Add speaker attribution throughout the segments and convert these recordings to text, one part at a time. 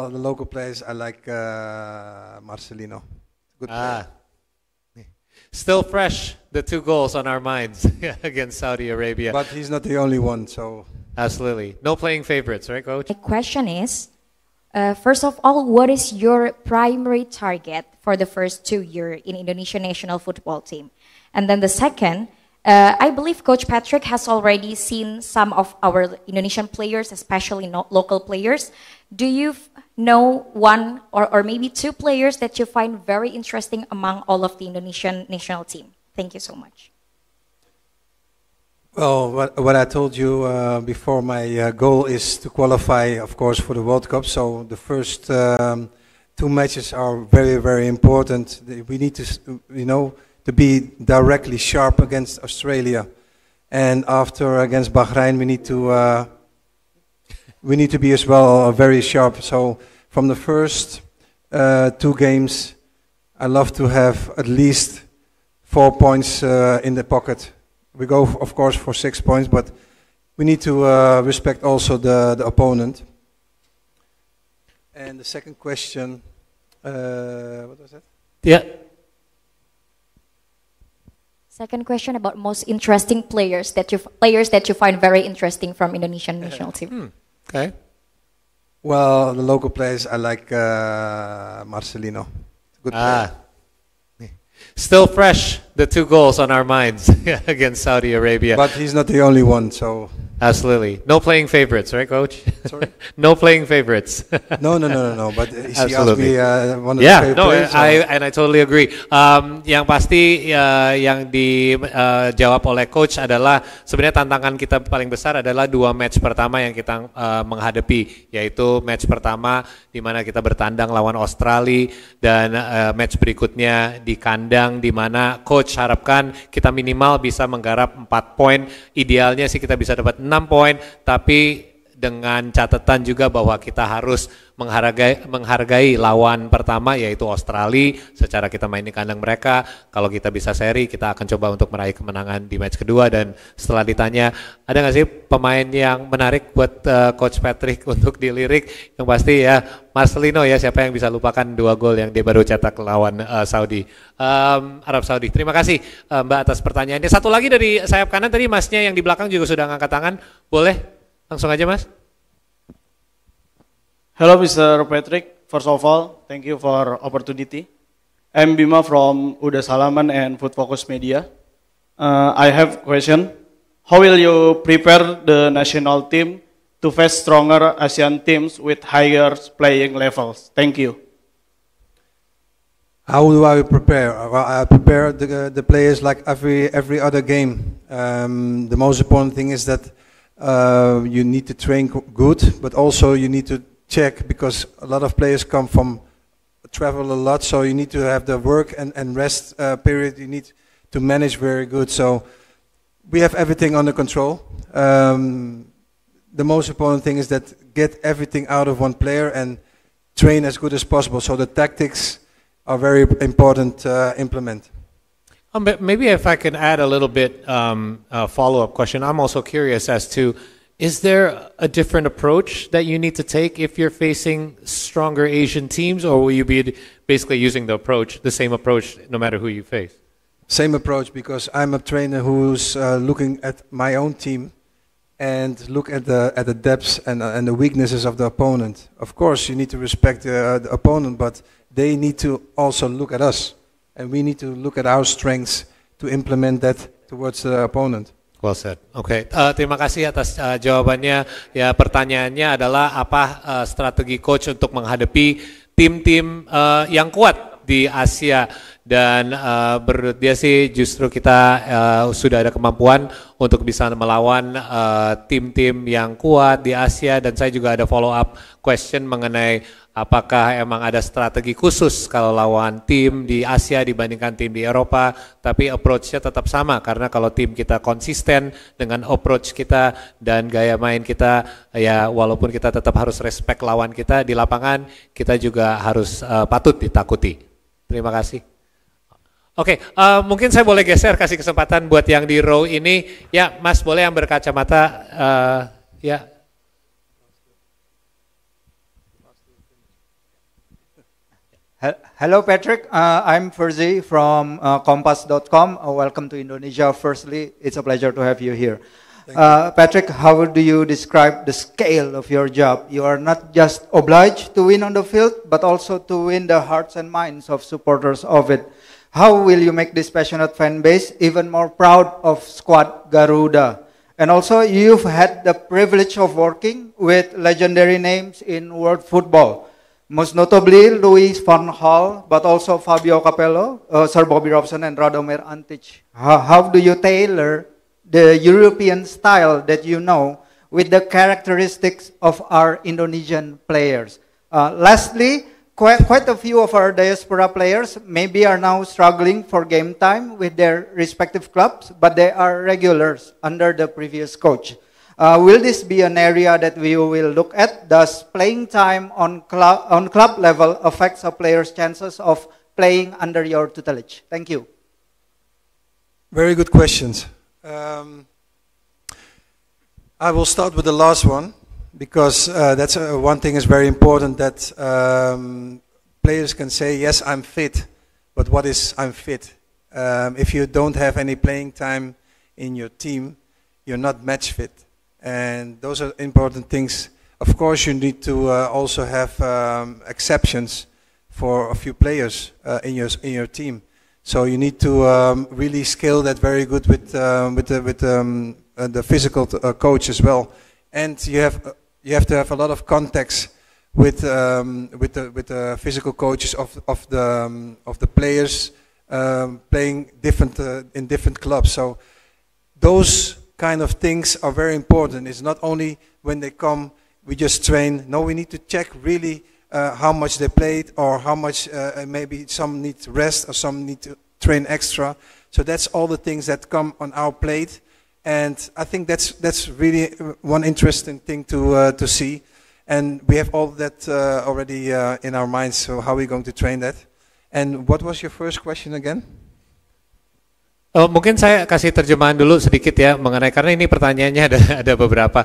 Speaker 1: Well, the local players, I like Marcelino. Good player.
Speaker 2: Still fresh, the 2 goals on our minds against Saudi Arabia.
Speaker 1: But he's not the only one, so...
Speaker 2: Absolutely. No playing favorites, right, Coach?
Speaker 3: The question is, first of all, what is your primary target for the first 2 years in Indonesian national football team? And then the second, I believe Coach Patrick has already seen some of our Indonesian players, especially local players. Do you know one or maybe 2 players that you find very interesting among all of the Indonesian national team? Thank you so much.
Speaker 1: Well, what I told you before, my goal is to qualify, of course, for the World Cup. So the first 2 matches are very, very important. We need to, to be directly sharp against Australia, and after against Bahrain, we need to be as well very sharp. So from the first 2 games, I love to have at least 4 points in the pocket. We go, of course, for 6 points, but we need to respect also the opponent. And the second question, what was that?
Speaker 2: Yeah.
Speaker 3: Second question about most interesting players that you find very interesting from Indonesian national team.
Speaker 2: Okay.
Speaker 1: Well, the local players, I like Marcelino. Good player.
Speaker 2: Still fresh, the 2 goals on our minds against Saudi Arabia.
Speaker 1: But he's not the only one, so...
Speaker 2: Absolutely. No playing favorites, right, Coach?
Speaker 1: Sorry?
Speaker 2: No playing favorites.
Speaker 1: No. But he asked
Speaker 2: Absolutely.
Speaker 1: me one of the favorite players.
Speaker 2: I totally agree. Yang pasti yang dijawab oleh Coach adalah sebenarnya tantangan kita paling besar adalah 2 match pertama yang kita menghadapi, yaitu match pertama di mana kita bertandang lawan Australia dan match berikutnya di kandang di mana Coach harapkan kita minimal bisa menggarap 4 poin. Idealnya sih kita bisa dapat 6 poin, tapi dengan catatan juga bahwa kita harus menghargai lawan pertama yaitu Australia secara kita main di kandang mereka. Kalau kita bisa seri, kita akan coba untuk meraih kemenangan di match kedua. Dan setelah ditanya, ada nggak sih pemain yang menarik buat Coach Patrick untuk dilirik? Yang pasti ya Marcelino ya, siapa yang bisa lupakan 2 gol yang dia baru cetak lawan Saudi, Arab Saudi. Terima kasih Mbak atas pertanyaannya. Satu lagi dari sayap kanan tadi, Masnya yang di belakang juga sudah ngangkat tangan. Boleh? Langsung aja, Mas.
Speaker 4: Hello, Mr. Patrick. First of all, thank you for opportunity. I'm Bima from Uda Salaman and Food Focus Media. I have question. How will you prepare the national team to face stronger Asian teams with higher playing levels? Thank you.
Speaker 1: How do I prepare? Well, I prepare the players like every other game. The most important thing is that you need to train good, but also you need to check, because a lot of players travel a lot, so you need to have the work and rest period. You need to manage very good. So we have everything under control. The most important thing is that get everything out of one player and train as good as possible. So the tactics are very important to implement.
Speaker 2: Maybe if I can add a little bit a follow-up question. I'm also curious as to, is there a different approach that you need to take if you're facing stronger Asian teams, or will you be basically using the same approach no matter who you face?
Speaker 1: Same approach, because I'm a trainer who's looking at my own team and look at the depths and the weaknesses of the opponent. Of course, you need to respect the opponent, but they need to also look at us. And we need to look at our strengths to implement that towards the opponent.
Speaker 2: Well said. Oke, terima kasih atas jawabannya. Ya, pertanyaannya adalah apa strategi coach untuk menghadapi tim-tim yang kuat di Asia, dan menurut dia sih justru kita sudah ada kemampuan untuk bisa melawan tim-tim yang kuat di Asia. Dan saya juga ada follow up question mengenai apakah emang ada strategi khusus kalau lawan tim di Asia dibandingkan tim di Eropa, tapi approach-nya tetap sama, karena kalau tim kita konsisten dengan approach kita dan gaya main kita, ya walaupun kita tetap harus respect lawan kita di lapangan, kita juga harus patut ditakuti. Terima kasih. Oke, mungkin saya boleh geser, kasih kesempatan buat yang di row ini. Ya, Mas boleh yang berkacamata, ya.
Speaker 5: Hello, Patrick. I'm Ferzi from Kompas.com. Welcome to Indonesia. Firstly, it's a pleasure to have you here. Patrick, how do you describe the scale of your job? You are not just obliged to win on the field, but also to win the hearts and minds of supporters of it. How will you make this passionate fan base even more proud of Squad Garuda? And also, you've had the privilege of working with legendary names in world football. Most notably, Louis van Gaal, but also Fabio Capello, Sir Bobby Robson, and Radomir Antic. How do you tailor the European style that you know with the characteristics of our Indonesian players? Lastly, quite a few of our diaspora players maybe are now struggling for game time with their respective clubs, but they are regulars under the previous coach. Will this be an area that we will look at? Does playing time on club level affect a player's chances of playing under your tutelage? Thank you.
Speaker 1: Very good questions. I will start with the last one, because that's one thing is very important, that players can say, yes, I'm fit, but what is I'm fit? If you don't have any playing time in your team, you're not match fit. And those are important things. Of course, you need to also have exceptions for a few players in your team. So you need to really scale that very good with the physical coach as well. And you have to have a lot of contacts with the physical coaches of the players playing in different clubs. So those kind of things are very important. It's not only when they come, we just train. No, we need to check really how much they played, or how much maybe some need rest, or some need to train extra. So that's all the things that come on our plate. And I think that's really one interesting thing to see. And we have all that already in our minds, so how are we going to train that? And what was your first question again?
Speaker 2: Mungkin saya kasih terjemahan dulu sedikit ya mengenai, karena ini pertanyaannya ada beberapa.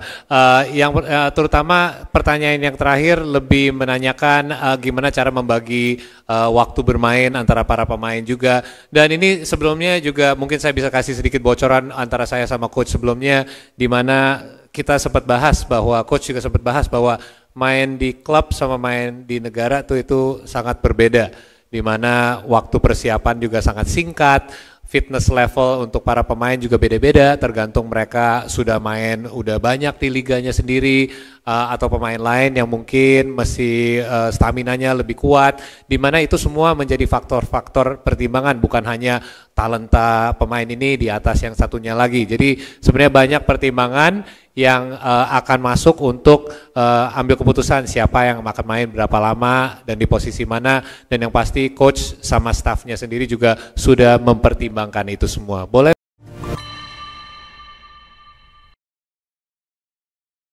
Speaker 2: Terutama pertanyaan yang terakhir lebih menanyakan gimana cara membagi waktu bermain antara para pemain juga. Dan ini sebelumnya juga mungkin saya bisa kasih sedikit bocoran antara saya sama coach sebelumnya, di mana kita sempat bahas bahwa coach juga sempat bahas bahwa main di klub sama main di negara itu sangat berbeda, di mana waktu persiapan juga sangat singkat. Fitness level untuk para pemain juga beda-beda, tergantung mereka sudah main udah banyak di liganya sendiri, atau pemain lain yang mungkin masih staminanya lebih kuat, di mana itu semua menjadi faktor-faktor pertimbangan, bukan hanya talenta pemain ini di atas yang satunya lagi. Jadi sebenarnya banyak pertimbangan yang akan masuk untuk ambil keputusan siapa yang akan main berapa lama dan di posisi mana, dan yang pasti coach sama staffnya sendiri juga sudah mempertimbangkan itu semua. Boleh